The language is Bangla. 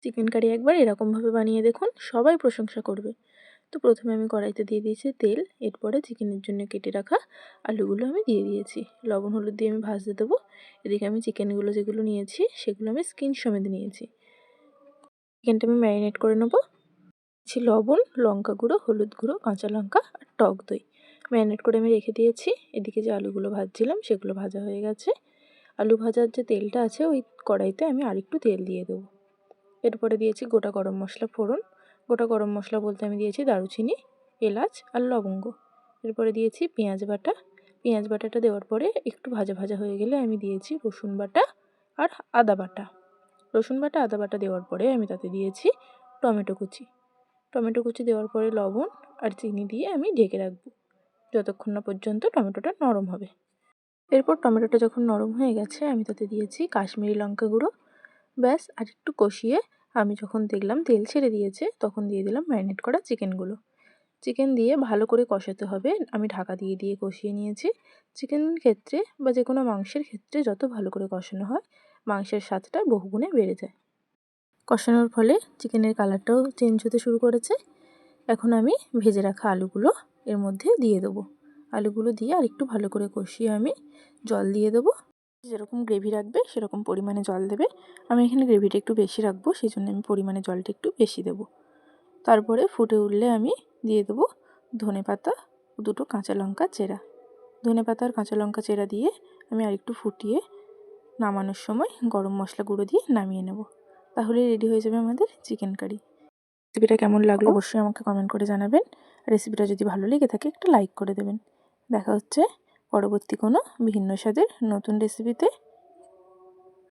চিকেন কারি একবার এরকমভাবে বানিয়ে দেখুন, সবাই প্রশংসা করবে। তো প্রথমে আমি কড়াইতে দিয়ে দিয়েছি তেল, এরপরে চিকেনের জন্য কেটে রাখা আলুগুলো আমি দিয়ে দিয়েছি। লবণ হলুদ দিয়ে আমি ভাজতে দেবো। এদিকে আমি চিকেনগুলো যেগুলো নিয়েছি সেগুলো আমি স্কিন সমেত নিয়েছি। চিকেনটা আমি ম্যারিনেট করে নেবো। লবণ, লঙ্কা গুঁড়ো, হলুদ গুঁড়ো, কাঁচা লঙ্কা আর টক দই ম্যারিনেট করে আমি রেখে দিয়েছি। এদিকে যে আলুগুলো ভাজছিলাম সেগুলো ভাজা হয়ে গেছে। আলু ভাজার যে তেলটা আছে ওই কড়াইতে আমি আরেকটু তেল দিয়ে দেবো। এরপরে দিয়েছি গোটা গরম মশলা ফোড়ন। গোটা গরম মশলা বলতে আমি দিয়েছি দারুচিনি, এলাচ আর লবঙ্গ। এরপরে দিয়েছি পেঁয়াজ বাটা। পেঁয়াজ বাটাটা দেওয়ার পরে একটু ভাজা ভাজা হয়ে গেলে আমি দিয়েছি রসুন বাটা আর আদা বাটা। রসুন বাটা আদা বাটা দেওয়ার পরে আমি তাতে দিয়েছি টমেটো কুচি। টমেটো কুচি দেওয়ার পরে লবণ আর চিনি দিয়ে আমি ঢেকে রাখবো যতক্ষণ না পর্যন্ত টমেটোটা নরম হবে। এরপর টমেটোটা যখন নরম হয়ে গেছে আমি তাতে দিয়েছি কাশ্মীরি লঙ্কা গুঁড়ো। ব্যাস, আর একটু কষিয়ে আমি যখন দেখলাম তেল ছেড়ে দিয়েছে তখন দিয়ে দিলাম ম্যারিনেট করা চিকেনগুলো। চিকেন দিয়ে ভালো করে কষাতে হবে। আমি ঢাকা দিয়ে দিয়ে কষিয়ে নিয়েছি। চিকেনের ক্ষেত্রে বা যে কোনো মাংসের ক্ষেত্রে যত ভালো করে কষানো হয় মাংসের স্বাদটা বহুগুণে বেড়ে যায়। কষানোর ফলে চিকেনের কালারটাও চেঞ্জ হতে শুরু করেছে। এখন আমি ভেজে রাখা আলুগুলো এর মধ্যে দিয়ে দেবো। আলুগুলো দিয়ে আর একটু ভালো করে কষিয়ে আমি জল দিয়ে দেবো। যেরকম গ্রেভি রাখবে সেরকম পরিমাণে জল দেবে। আমি এখানে গ্রেভিটা একটু বেশি রাখবো, সেই জন্য আমি পরিমাণে জলটা একটু বেশি দেবো। তারপরে ফুটে উঠলে আমি দিয়ে দেবো ধনেপাতা, দুটো কাঁচা লঙ্কা চেরা। ধনেপাতা আর কাঁচা লঙ্কা চেরা দিয়ে আমি আরেকটু ফুটিয়ে নামানোর সময় গরম মশলা গুঁড়ো দিয়ে নামিয়ে নেব। তাহলে রেডি হয়ে যাবে আমাদের চিকেন কারি। রেসিপিটা কেমন লাগলো অবশ্যই আমাকে কমেন্ট করে জানাবেন। রেসিপিটা যদি ভালো লেগে থাকে একটা লাইক করে দেবেন। দেখা হচ্ছে পরবর্তী কোনো ভিন্ন স্বাদের নতুন রেসিপিতে।